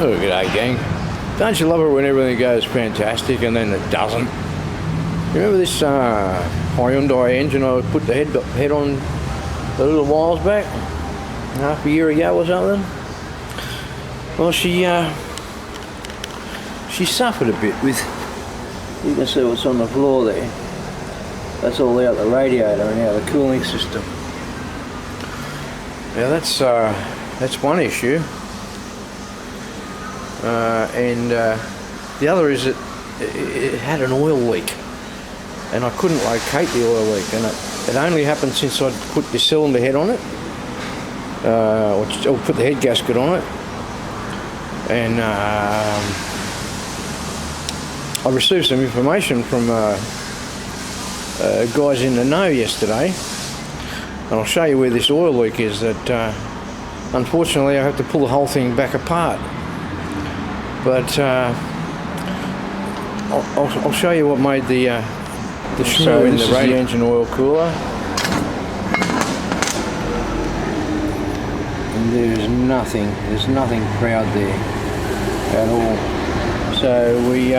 Oh, g'day gang. Don't you love it when everything goes fantastic and then it doesn't? Remember this Hyundai engine I put the head on a little whiles back? Half a year ago or something? Well, she suffered a bit with, you can see what's on the floor there. That's all out the radiator and out the cooling system. Now that's one issue. And the other is it had an oil leak, and I couldn't locate the oil leak, and it only happened since I'd put the cylinder head on it, or put the head gasket on it, and I received some information from guys in the know yesterday, and I'll show you where this oil leak is. That unfortunately I have to pull the whole thing back apart. But I'll show you what made the shmoo in the radiator engine oil cooler. And there's nothing proud there at all. So we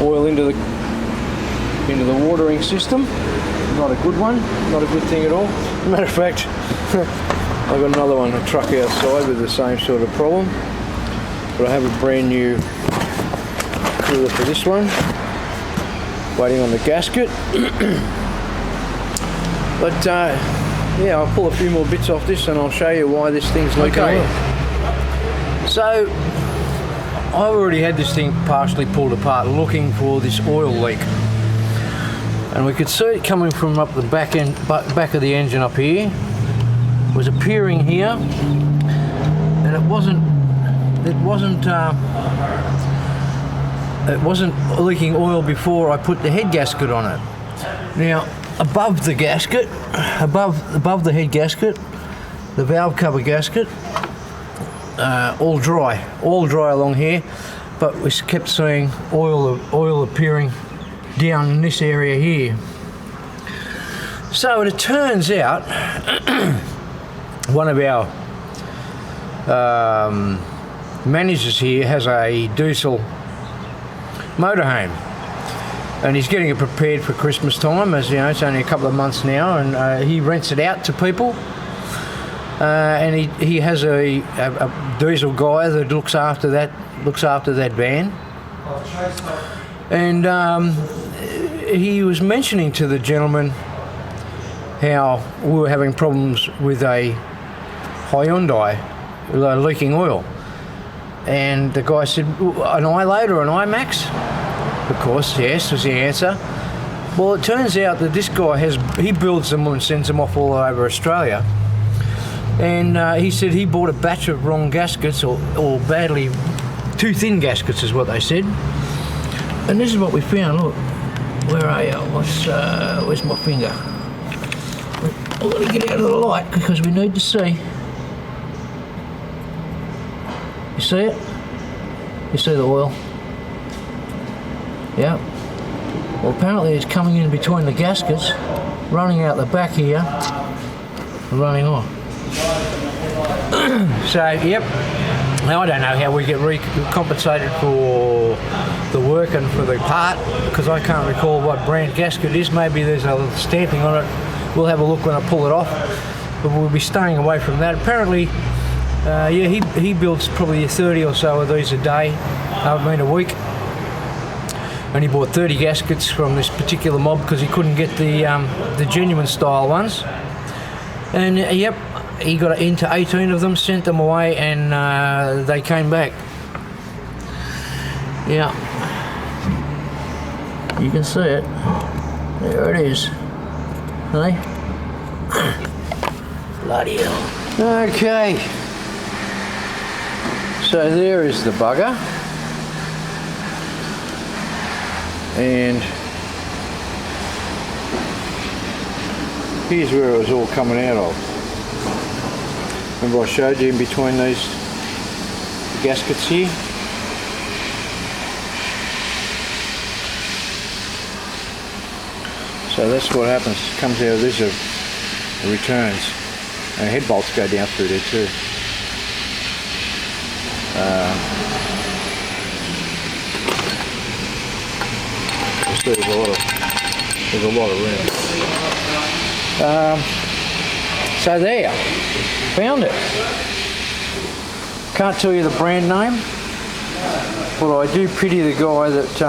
oil into the watering system. Not a good one, not a good thing at all. Matter of fact, I've got another one, a truck outside with the same sort of problem. But I have a brand new cooler for this one, waiting on the gasket. But yeah, I'll pull a few more bits off this and I'll show you why this thing's leaking oil. So I've already had this thing partially pulled apart looking for this oil leak, and we could see it coming from up the back of the engine up here. It was appearing here, and it wasn't leaking oil before I put the head gasket on it. Now, above the gasket, above the head gasket, the valve cover gasket, all dry along here, but we kept seeing oil appearing down in this area here. So it turns out one of our managers here has a diesel motorhome, and he's getting it prepared for Christmas time. As you know, it's only a couple of months now, and he rents it out to people, and he has a diesel guy that looks after that van. And he was mentioning to the gentleman how we were having problems with a Hyundai leaking oil. And the guy said, an iLOAD or an iMax? Of course, yes, was the answer. Well, it turns out that this guy he builds them and sends them off all over Australia. And he said he bought a batch of wrong gaskets, or badly, too thin gaskets is what they said. And this is what we found, look. Where are you? Where's my finger? I've got to get out of the light because we need to see. You see it? You see the oil? Yeah. Well, apparently it's coming in between the gaskets, running out the back here, and running off. So, yep. Now, I don't know how we get compensated for the work and for the part, because I can't recall what brand gasket it is. Maybe there's a stamping on it. We'll have a look when I pull it off, but we'll be staying away from that. Apparently, yeah, he builds probably 30 or so of these a day, a week. And he bought 30 gaskets from this particular mob because he couldn't get the genuine style ones. And yep, he got into 18 of them, sent them away, and they came back. Yeah, you can see it. There it is. Hey? Bloody hell. Okay. So there is the bugger. And here's where it was all coming out of. Remember I showed you in between these gaskets here? So that's what happens, comes out of this, returns. And head bolts go down through there too. There's a lot of room. So there, found it. Can't tell you the brand name, but I do pity the guy that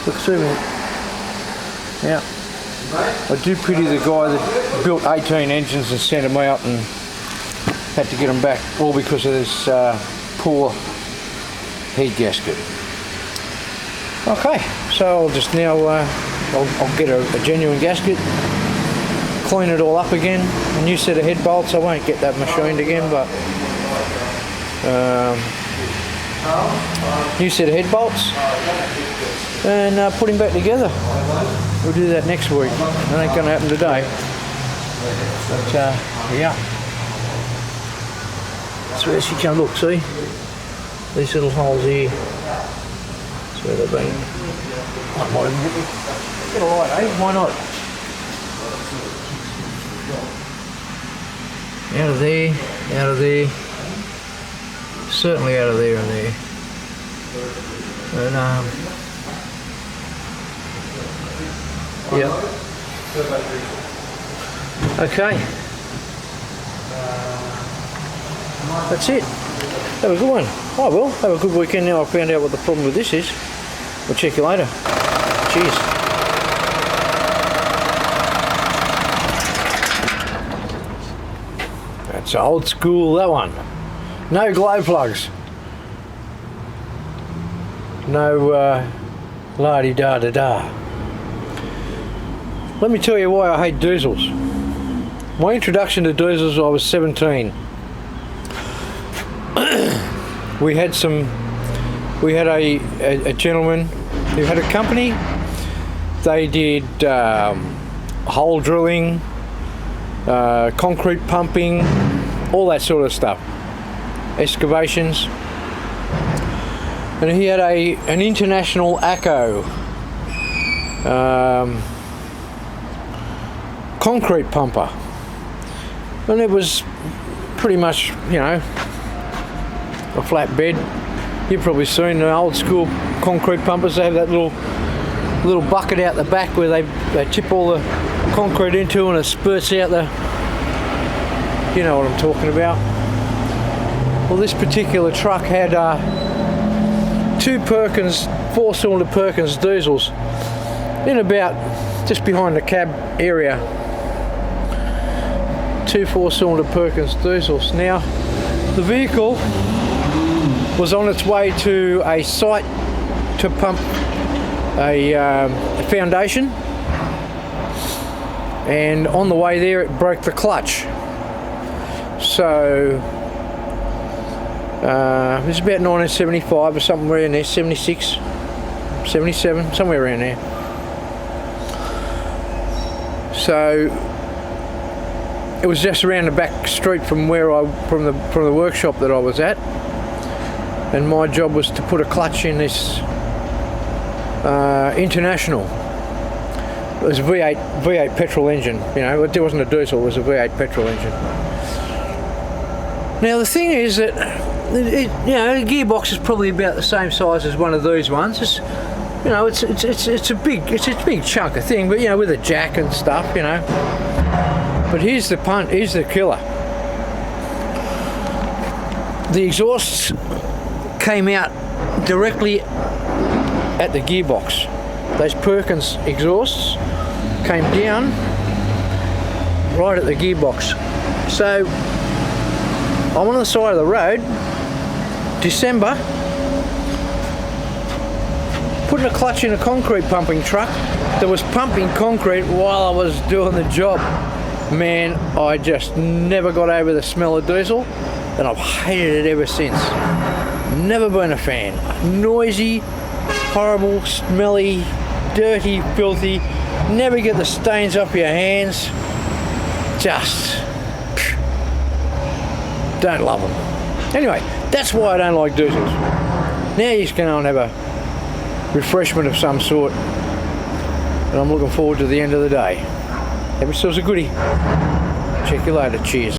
look through me. Yeah, I do pity the guy that built 18 engines and sent them out and had to get them back, all because of this poor head gasket. Okay, so I'll just now I'll get a genuine gasket, clean it all up again, a new set of head bolts. I won't get that machined again, but new set of head bolts, and put him back together. We'll do that next week. That ain't gonna happen today, but yeah. So as you can look, see these little holes here. So they've been. I might get a light, eh? Why not? Out of there, out of there. Certainly out of there and there. And yeah. Okay. That's it. Have a good one. Oh well, have a good weekend now. I found out what the problem with this is. We'll check you later. Cheers. That's old school, that one. No glow plugs. No la-di-da-da-da. Let me tell you why I hate diesels. My introduction to diesels, I was 17. We had a gentleman who had a company. They did hole drilling, concrete pumping, all that sort of stuff, excavations. And he had an International ACO concrete pumper, and it was pretty much, you know, a flat bed. You've probably seen the old school concrete pumpers. They have that little bucket out the back where they tip all the concrete into, and it spurts out the, you know what I'm talking about. Well, this particular truck had two Perkins, 4-cylinder Perkins diesels in about just behind the cab area. Two 4-cylinder Perkins diesels. Now, the vehicle was on its way to a site to pump a foundation, and on the way there it broke the clutch. So it was about 1975 or somewhere in there, 76, 77, somewhere around there. So it was just around the back street from where from the workshop that I was at, and my job was to put a clutch in this International. It was a V8 petrol engine. You know, it wasn't a diesel. It was a V8 petrol engine. Now the thing is that the gearbox is probably about the same size as one of these ones. It's, you know, it's a big chunk of thing, but you know, with a jack and stuff, you know. But here's the punt. Here's the killer. The exhausts came out directly at the gearbox. Those Perkins exhausts came down right at the gearbox. So I'm on the side of the road, December, putting a clutch in a concrete pumping truck that was pumping concrete while I was doing the job. Man, I just never got over the smell of diesel, and I've hated it ever since. Never been a fan. Noisy, horrible, smelly, dirty, filthy. Never get the stains off your hands. Just don't love them. Anyway, that's why I don't like diesels. Now you can go and have a refreshment of some sort, and I'm looking forward to the end of the day. Have yourselves a goodie. Check you later. Cheers.